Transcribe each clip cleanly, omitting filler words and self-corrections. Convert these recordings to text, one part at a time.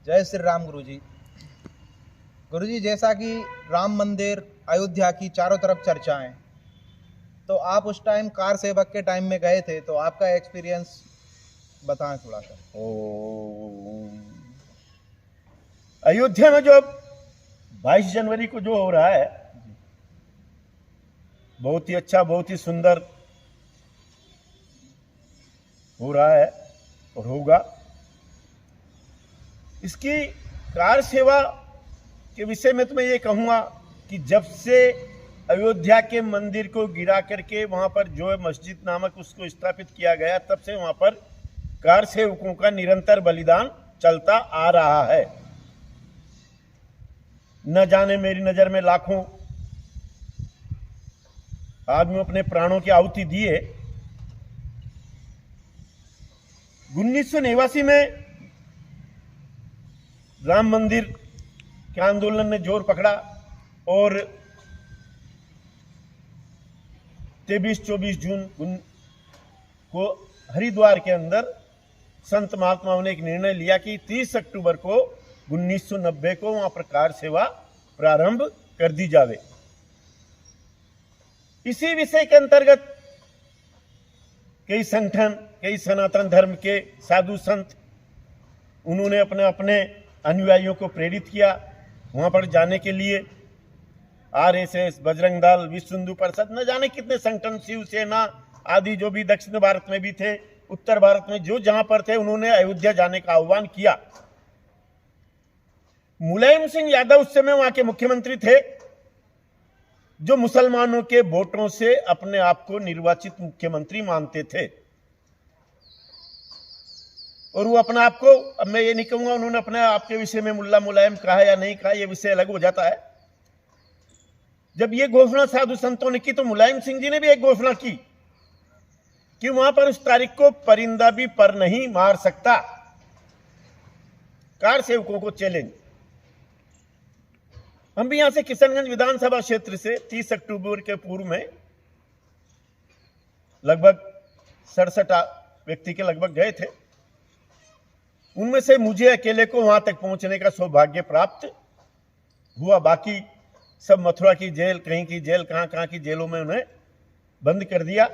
जय श्री राम गुरुजी। गुरुजी, जैसा कि राम मंदिर अयोध्या की चारों तरफ चर्चाएं, तो आप उस टाइम कार सेवक के टाइम में गए थे, तो आपका एक्सपीरियंस बताएं थोड़ा सा। अयोध्या में जो 22 जनवरी को जो हो रहा है, बहुत ही अच्छा, बहुत ही सुंदर हो रहा है और होगा। इसकी कार सेवा के विषय में तो मैं ये कहूँगा कि जब से अयोध्या के मंदिर को गिरा करके वहाँ पर जो है मस्जिद नामक उसको स्थापित किया गया, तब से वहाँ पर कार सेवकों का निरंतर बलिदान चलता आ रहा है। न जाने मेरी नज़र में लाखों आदमी अपने प्राणों की आहुति दिए। 1989 में राम मंदिर के आंदोलन ने जोर पकड़ा और 23-24 जून को हरिद्वार के अंदर संत महात्माओं ने एक निर्णय लिया कि 30 अक्टूबर को 1990 को वहां पर कार सेवा प्रारंभ कर दी जावे। इसी विषय के अंतर्गत कई संगठन, कई सनातन धर्म के साधु संत, उन्होंने अपने अपने अनुयायियों को प्रेरित किया वहां पर जाने के लिए। आरएसएस, बजरंग दल, विश्व हिंदू परिषद, न जाने कितने संगठन, शिवसेना आदि जो भी दक्षिण भारत में भी थे, उत्तर भारत में जो जहां पर थे, उन्होंने अयोध्या जाने का आह्वान किया। मुलायम सिंह यादव उस समय वहां के मुख्यमंत्री थे, जो मुसलमानों के वोटों से अपने आप को निर्वाचित मुख्यमंत्री मानते थे। और वो अपने आप को, अब मैं ये नहीं कहूंगा उन्होंने अपने आप के विषय में मुल्ला मुलायम कहा या नहीं कहा, ये विषय अलग हो जाता है। जब ये घोषणा साधु संतों ने की, तो मुलायम सिंह जी ने भी एक घोषणा की कि वहां पर उस तारीख को परिंदा भी पर नहीं मार सकता। कार सेवकों को चैलेंज। हम भी यहां से किशनगंज विधानसभा क्षेत्र से 30 अक्टूबर के पूर्व में लगभग 67 व्यक्ति के लगभग गए थे। उनमें से मुझे अकेले को वहां तक पहुंचने का सौभाग्य प्राप्त हुआ। बाकी सब मथुरा की जेल, कहीं की जेल, कहां की जेलों में उन्हें बंद कर दिया।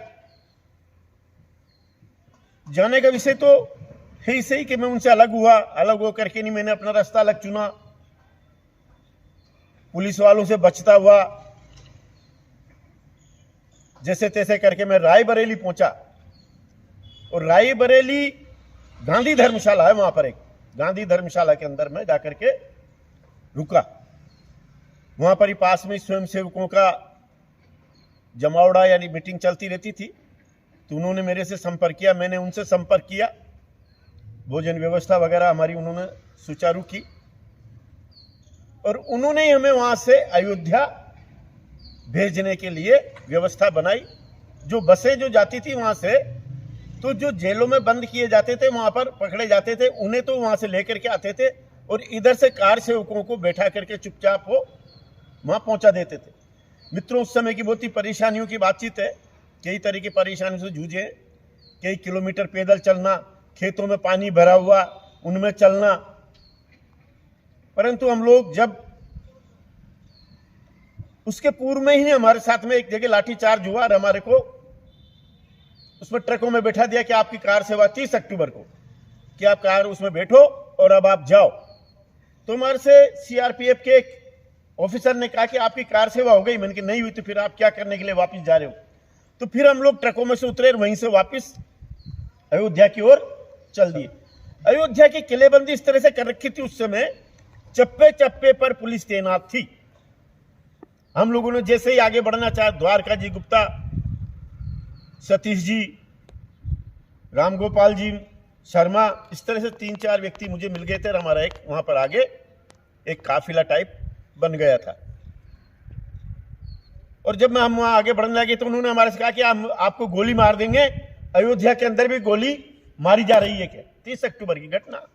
जाने का विषय तो है ही सही कि मैं उनसे अलग हुआ। अलग होकर के नहीं, मैंने अपना रास्ता अलग चुना, पुलिस वालों से बचता हुआ जैसे तैसे करके मैं रायबरेली पहुंचा। और रायबरेली गांधी धर्मशाला है, वहां पर एक गांधी धर्मशाला के अंदर में जाकर के रुका। वहां पर ही पास में स्वयंसेवकों का जमावड़ा यानी मीटिंग चलती रहती थी, तो उन्होंने मेरे से संपर्क किया, मैंने उनसे संपर्क किया। भोजन व्यवस्था वगैरह हमारी उन्होंने सुचारू की और उन्होंने ही हमें वहां से अयोध्या भेजने के लिए व्यवस्था बनाई। जो बसें जो जाती थी वहां से, तो जो जेलों में बंद किए जाते थे, वहां पर पकड़े जाते थे, उन्हें तो वहां से लेकर के आते थे और इधर से कार सेवकों को बैठा करके चुपचाप वो वहां पहुंचा देते थे। मित्रों, उस समय की बहुत ही परेशानियों की बातचीत है। कई तरह की परेशानियों से जूझे, कई किलोमीटर पैदल चलना, खेतों में पानी भरा हुआ उनमें चलना। परंतु हम लोग जब उसके पूर्व में ही हमारे साथ में एक जगह लाठीचार्ज हुआ और हमारे को उसमें ट्रकों में बैठा दिया कि आपकी कार सेवा 30 अक्टूबर को, कि आप कार उसमें बैठो और अब आप जाओ। तो हमारे से सीआरपीएफ के एक ऑफिसर ने कहा कि आपकी कार सेवा हो गई। मैंने कहा नहीं हुई, तो फिर आप क्या करने के लिए वापस जा रहे हो? तो फिर हम लोग ट्रकों में से उतरे और वहीं से वापस अयोध्या की ओर चल दिए। अयोध्या की किलेबंदी इस तरह से कर रखी थी, उस समय चप्पे चप्पे पर पुलिस तैनात थी। हम लोगों ने जैसे ही आगे बढ़ना चाहा, द्वारका जी गुप्ता, सतीश जी, रामगोपाल जी शर्मा, इस तरह से 3-4 व्यक्ति मुझे मिल गए थे और हमारा एक वहां पर आगे एक काफिला टाइप बन गया था। और जब हम वहां आगे बढ़ने लगे तो उन्होंने हमारे से कहा कि हम आपको गोली मार देंगे। अयोध्या के अंदर भी गोली मारी जा रही है क्या? 30 अक्टूबर की घटना।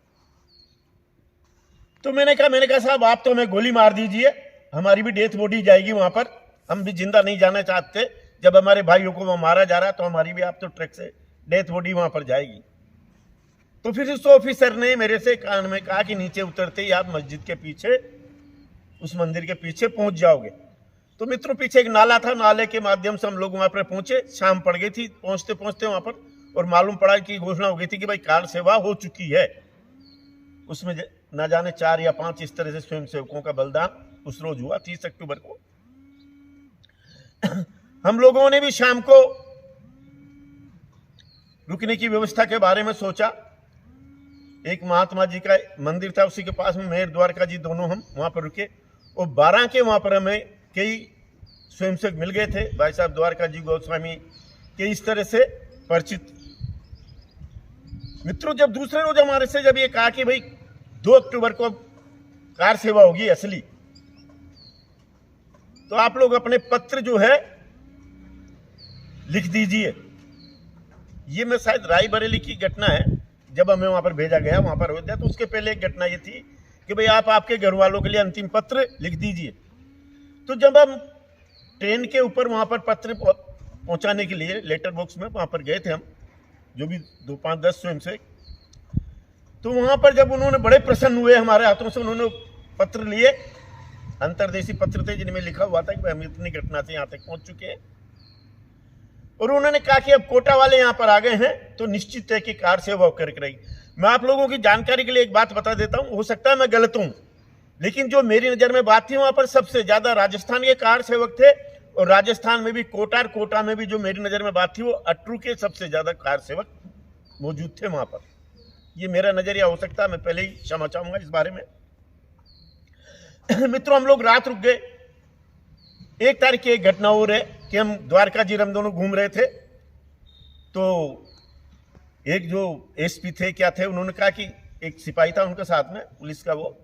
तो मैंने कहा साहब आप तो हमें गोली मार दीजिए, हमारी भी डेथ बॉडी जाएगी वहां पर, हम भी जिंदा नहीं जाना चाहते। जब हमारे भाइयों को वहां मारा जा रहा है तो हमारी भी आप तो ट्रक से डेथ बॉडी वहां पर जाएगी। तो फिर उस ऑफिसर ने मेरे से कान में कहा कि नीचे उतरते ही आप मस्जिद के पीछे, उस मंदिर के पीछे पहुंच जाओगे। तो मित्रों पीछे एक नाला था, नाले के माध्यम से हम लोग वहां पर पहुंचे। शाम पड़ गई थी पहुंचते पहुंचते वहां पर, और मालूम पड़ा कि घोषणा हो गई थी कि भाई कार सेवा हो चुकी है। उसमें न जाने 4 या 5 इस तरह से स्वयंसेवकों का बलिदान उस रोज हुआ 30 अक्टूबर को। हम लोगों ने भी शाम को रुकने की व्यवस्था के बारे में सोचा। एक महात्मा जी का मंदिर था, उसी के पास में मेहर द्वारका जी, दोनों हम वहां पर रुके। और 12 के वहां पर हमें कई स्वयंसेवक मिल गए थे, भाई साहब द्वारका जी गोस्वामी के इस तरह से परिचित। मित्रों जब दूसरे रोज हमारे से जब ये कहा कि भाई 2 अक्टूबर को कार सेवा होगी असली, तो आप लोग अपने पत्र जो है लिख दीजिए। ये मैं शायद रायबरेली की घटना है, जब हमें वहां पर भेजा गया, वहां पर हो गया। तो उसके पहले एक घटना ये थी कि भाई आप आपके घर वालों के लिए अंतिम पत्र लिख दीजिए। तो जब हम ट्रेन के ऊपर वहां पर पत्र पहुंचाने के लिए लेटर बॉक्स में वहां पर गए थे हम, जो भी 2, 5, 10 स्वयंसेवक, तो वहां पर जब उन्होंने बड़े प्रसन्न हुए हमारे हाथों से, उन्होंने पत्र लिए, अंतर्देशी पत्र थे जिनमें लिखा हुआ था कि हम इतनी घटना से यहाँ तक पहुंच चुके हैं। और उन्होंने कहा कि अब कोटा वाले यहाँ पर आ गए हैं तो निश्चित है कि कार सेवा करके रही। मैं आप लोगों की जानकारी के लिए एक बात बता देता हूँ, हो सकता है मैं गलत हूँ, लेकिन जो मेरी नजर में बात थी वहां पर सबसे ज्यादा राजस्थान के कार सेवक थे। और राजस्थान में भी कोटा में भी जो मेरी नजर में बात थी वो अटरू के सबसे ज्यादा कार सेवक मौजूद थे वहां पर। ये मेरा नजरिया हो सकता है, मैं पहले ही क्षमा चाहूंगा इस बारे में। मित्रों हम लोग रात रुक गए। 1 तारीख की एक घटना हो रही है कि हम द्वारका जी हम दोनों घूम रहे थे, तो एक जो एसपी थे क्या थे, उन्होंने कहा कि एक सिपाही था उनके साथ में पुलिस का, वो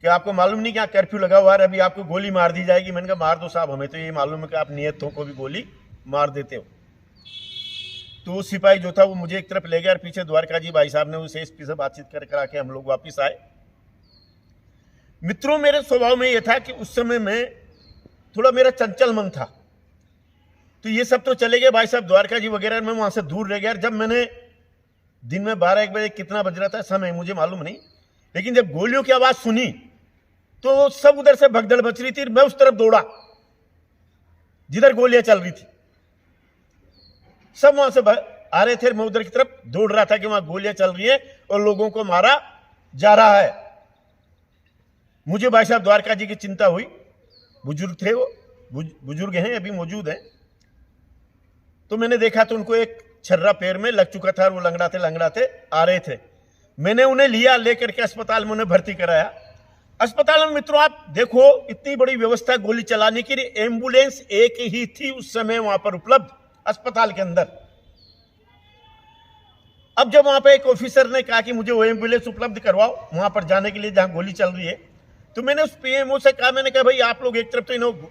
कि आपको मालूम नहीं क्या कर्फ्यू लगा हुआ है, अभी आपको गोली मार दी जाएगी। मैंने कहा मार दो साहब, हमें तो ये मालूम है कि आप नियतों को भी गोली मार देते हो। तो वो सिपाही जो था वो मुझे एक तरफ ले गया और पीछे द्वारका जी भाई साहब ने उस एसपी से बातचीत करा के हम लोग वापिस आए। मित्रों मेरे स्वभाव में यह था कि उस समय में थोड़ा मेरा चंचल मन था, तो ये सब तो चले गए भाई साहब द्वारका जी वगैरह, मैं वहां से दूर रह गया। जब मैंने दिन में 12-1 बजे, कितना बज रहा था समय मुझे मालूम नहीं, लेकिन जब गोलियों की आवाज सुनी तो सब उधर से भगदड़ मच रही थी। मैं उस तरफ दौड़ा जिधर गोलियां चल रही थी, सब वहां से आ रहे थे, मैं उधर की तरफ दौड़ रहा था कि वहां गोलियां चल रही है और लोगों को मारा जा रहा है। मुझे भाई साहब द्वारका जी की चिंता हुई। बुजुर्ग थे वो, बुजुर्ग हैं अभी मौजूद हैं। तो मैंने देखा तो उनको एक छर्रा पैर में लग चुका था और वो लंगड़ाते आ रहे थे। मैंने उन्हें लिया, लेकर के अस्पताल में उन्हें भर्ती कराया। अस्पताल में मित्रों आप देखो इतनी बड़ी व्यवस्था गोली चलाने के लिए, एम्बुलेंस एक ही थी उस समय वहां पर उपलब्ध अस्पताल के अंदर। अब जब वहां पे एक ऑफिसर ने कहा कि मुझे वो एम्बुलेंस उपलब्ध करवाओ वहां पर जाने के लिए जहां गोली चल रही है, तो मैंने उस पीएमओ से कहा, मैंने कहा भाई आप लोग एक तरफ तो इन्हें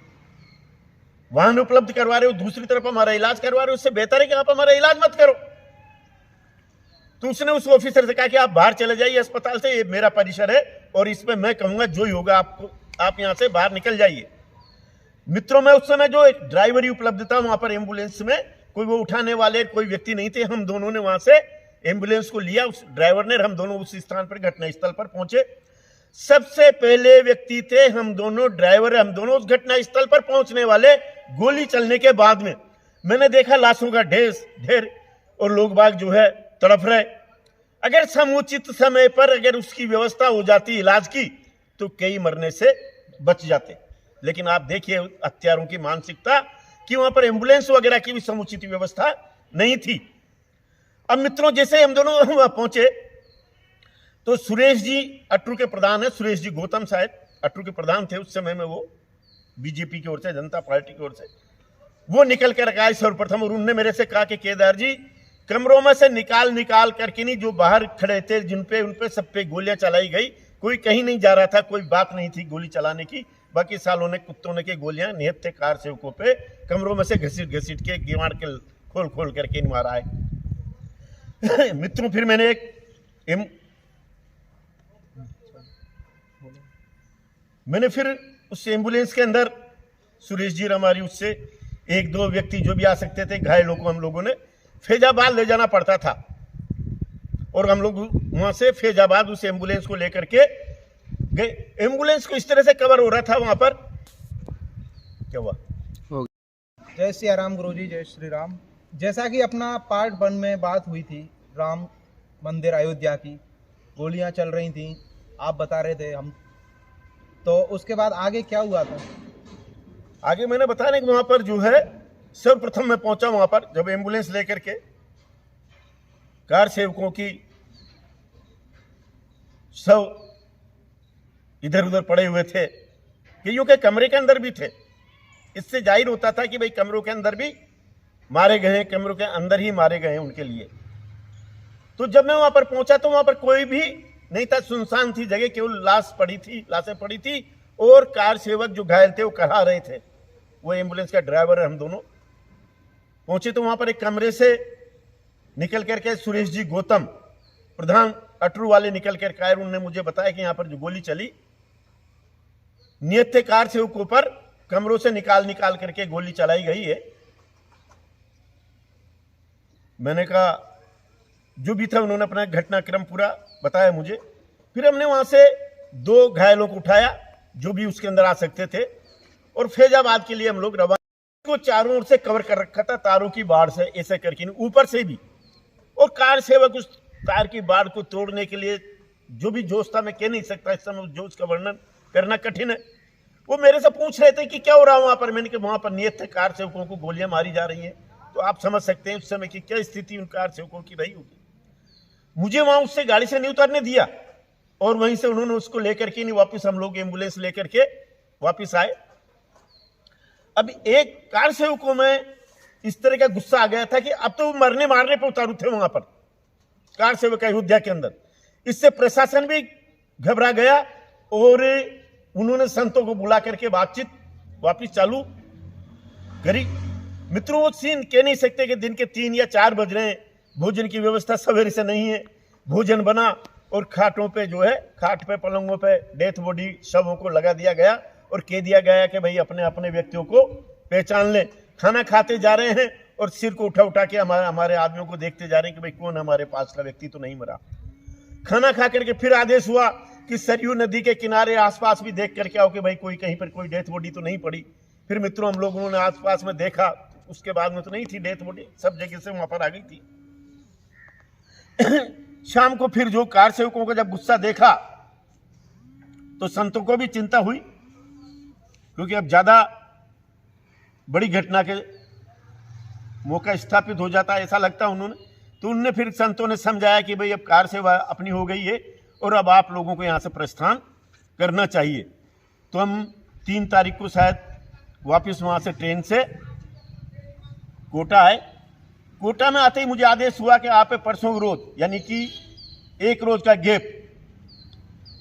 वाहन उपलब्ध करवा रहे हो, दूसरी तरफ हमारा इलाज करवा रहे हो, उससे बेहतर है कि आप हमारा इलाज मत करो। तो उसने उस ऑफिसर से कहा कि आप बाहर चले जाइए अस्पताल से, ये मेरा परिसर है और इसमें मैं कहूंगा जो ही होगा आपको, आप यहां से बाहर निकल जाइए। मित्रों में उस समय जो एक ड्राइवर ही उपलब्ध था वहां पर एम्बुलेंस में, कोई वो उठाने वाले कोई व्यक्ति नहीं थे। हम दोनों ने वहां से एम्बुलेंस को लिया, उस ड्राइवर ने, हम दोनों उस स्थान पर घटना स्थल पर पहुंचे। सबसे पहले व्यक्ति थे हम दोनों, ड्राइवर हम दोनों उस घटना स्थल पर पहुंचने वाले। गोली चलने के बाद में मैंने देखा लाशों का ढेर और लोग बाग जो है तड़प रहे। अगर समुचित समय पर अगर उसकी व्यवस्था हो जाती इलाज की तो कई मरने से बच जाते। लेकिन आप देखिए हत्यारों की मानसिकता कि वहां पर एम्बुलेंस वगैरह की भी समुचित व्यवस्था नहीं थी। अब मित्रों जैसे हम दोनों वहां पहुंचे तो सुरेश जी अटरू के प्रधान है, सुरेश जी गौतम शायद अटरू के प्रधान थे उस समय में, वो बीजेपी की ओर से, जनता पार्टी की ओर से, वो निकल कर आए सर्वप्रथम और उन्होंने मेरे से कहा कि केदार जी कमरों में से निकाल करके नहीं, जो बाहर खड़े थे उन पे सब पे गोलियां चलाई गई, कोई कहीं नहीं जा रहा था, कोई बात नहीं थी गोली चलाने की। बाकी सालों ने कुत्तों ने के गोलियां नियत थे कार सेवकों पे, कमरों में से घसीट के गिवाड़ के खोल करके मारा है। मित्रों फिर मैंने मैंने फिर उस एम्बुलेंस के अंदर सुरेश जी हमारी उससे 1-2 व्यक्ति जो भी आ सकते थे, घायलों को हम लोगों ने फैजाबाद ले जाना पड़ता था। और हम लोग वहां से फैजाबाद उस एम्बुलेंस को लेकर के गए। एम्बुलेंस को इस तरह से कवर हो रहा था वहां पर, क्या हुआ? जय सिया राम गुरुजी, जय श्री राम। जैसा कि अपना पार्ट 1 में बात हुई थी राम मंदिर अयोध्या की, गोलियां चल रही थी, आप बता रहे थे हम, तो उसके बाद आगे क्या हुआ था? आगे मैंने बताने कि वहां पर जो है सर्वप्रथम मैं पहुंचा वहां पर, जब एम्बुलेंस लेकर के कार सेवकों की सब इधर उधर पड़े हुए थे, कईयों के कमरे के अंदर भी थे। इससे जाहिर होता था कि भाई कमरों के अंदर भी मारे गए हैं, कमरों के अंदर ही मारे गए हैं उनके लिए। तो जब मैं वहां पर पहुंचा तो वहां पर कोई भी नहीं था, सुनसान थी जगह, केवल लाशें पड़ी थी और कार सेवक जो घायल थे वो कहा रहे थे। वो एम्बुलेंस का ड्राइवर है, हम दोनों पहुंचे तो वहां पर एक कमरे से निकल करके सुरेश जी गौतम, प्रधान अटरू वाले निकल कर आए। उन्होंने मुझे बताया कि यहां पर जो गोली चली, नियत थे कार सेवकों पर कमरों से निकाल करके गोली चलाई गई है। मैंने कहा जो भी था, उन्होंने अपना घटनाक्रम पूरा बताया मुझे। फिर हमने वहां से 2 घायलों को उठाया जो भी उसके अंदर आ सकते थे और फैजाबाद के लिए हम लोग रवाना। को चारों ओर से कवर कर रखा था तारों की बाढ़ से, ऐसे करके ऊपर से भी, और कार सेवक उस तार की बाढ़ को तोड़ने के लिए जो भी जोश था, मैं कह नहीं सकता इस समय, जोश का वर्णन करना कठिन है। वो मेरे से पूछ रहे थे कि क्या हो रहा वहां पर। मैंने कहा वहां पर नियत थे कार सेवकों को गोलियां मारी जा रही हैं। तो आप समझ सकते हैं उस समय की क्या स्थिति उन कार सेवकों की रही होगी। मुझे वहां उससे गाड़ी से नहीं उतरने दिया और वहीं से उन्होंने उसको लेकर के नहीं, वापस हम लोग एम्बुलेंस लेकर के वापस आए। अब एक कार सेवकों में इस तरह का गुस्सा आ गया था कि अब तो वो मरने मारने पर उतारू थे वहां पर कार सेवक अयोध्या के अंदर। इससे प्रशासन भी घबरा गया और उन्होंने संतों को बुला करके बातचीत वापस चालू करी। मित्रों, वो सीन कह नहीं सकते कि दिन के 3 या 4 बज रहे हैं, भोजन की व्यवस्था सवेरे से नहीं है। भोजन बना और खाटों पे जो है, खाट पे पलंगों पे डेथ बॉडी शवों को लगा दिया गया और कह दिया गया कि भाई अपने अपने व्यक्तियों को पहचान लें। खाना खाते जा रहे हैं और सिर को उठा के हमारे आदमियों को देखते जा रहे हैं कि भाई कौन हमारे पास का व्यक्ति तो नहीं मरा। खाना खा करके फिर आदेश हुआ कि सरयू नदी के किनारे आसपास भी देख करके आओ कि भाई कोई कहीं पर कोई डेथ बॉडी तो नहीं पड़ी। फिर मित्रों हम लोगों ने आसपास में देखा, उसके बाद में तो नहीं थी डेथ बॉडी, सब जगह से वहां पर आ गई थी। शाम को फिर जो कार सेवकों को जब गुस्सा देखा तो संतों को भी चिंता हुई, क्योंकि अब ज्यादा बड़ी घटना के मौका स्थापित हो जाता है ऐसा लगता उन्होंने। तो उनने फिर संतों ने समझाया कि भाई अब कार सेवा अपनी हो गई है और अब आप लोगों को यहां से प्रस्थान करना चाहिए। तो हम 3 तारीख को शायद वापस वहां से ट्रेन से कोटा आए। कोटा में आते ही मुझे आदेश हुआ कि आप परसों रोज, यानी कि 1 रोज का गैप,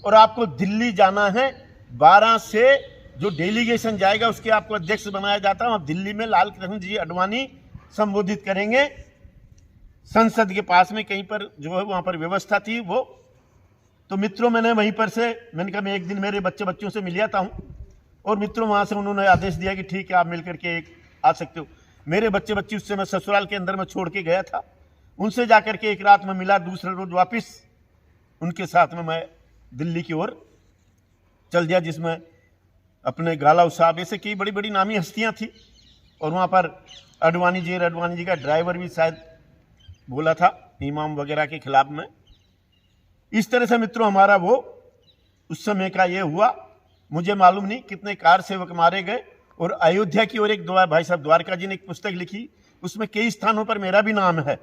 और आपको दिल्ली जाना है। 12 से जो डेलीगेशन जाएगा उसके आपको अध्यक्ष बनाया जाता है। अब दिल्ली में लाल कृष्ण जी आडवाणी संबोधित करेंगे संसद के पास में, कहीं पर जो है वहां पर व्यवस्था थी वो। तो मित्रों मैंने वहीं पर से, मैंने कहा मैं एक दिन मेरे बच्चों से मिल जाता हूं, और मित्रों वहां से उन्होंने आदेश दिया कि ठीक है आप मिलकर के आ सकते हो। मेरे बच्चे उससे मैं ससुराल के अंदर में छोड़ के गया था, उनसे जाकर के एक रात में मिला, दूसरे रोज वापिस उनके साथ में मैं दिल्ली की ओर चल दिया, जिसमें अपने गालाव साहब ऐसे कई बड़ी बड़ी नामी हस्तियां थी, और वहां पर आडवाणी जी का ड्राइवर भी शायद बोला था इमाम वगैरह के खिलाफ में। इस तरह से मित्रों हमारा वो उस समय का ये हुआ। मुझे मालूम नहीं कितने कार सेवक मारे गए। और अयोध्या की ओर एक भाई साहब द्वारका जी ने एक पुस्तक लिखी, उसमें कई स्थानों पर मेरा भी नाम है।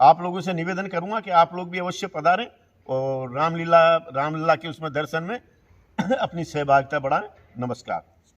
आप लोगों से निवेदन करूंगा कि आप लोग भी अवश्य पधारें और रामलीला के उसमें दर्शन में अपनी सहभागिता बढ़ाएं। नमस्कार।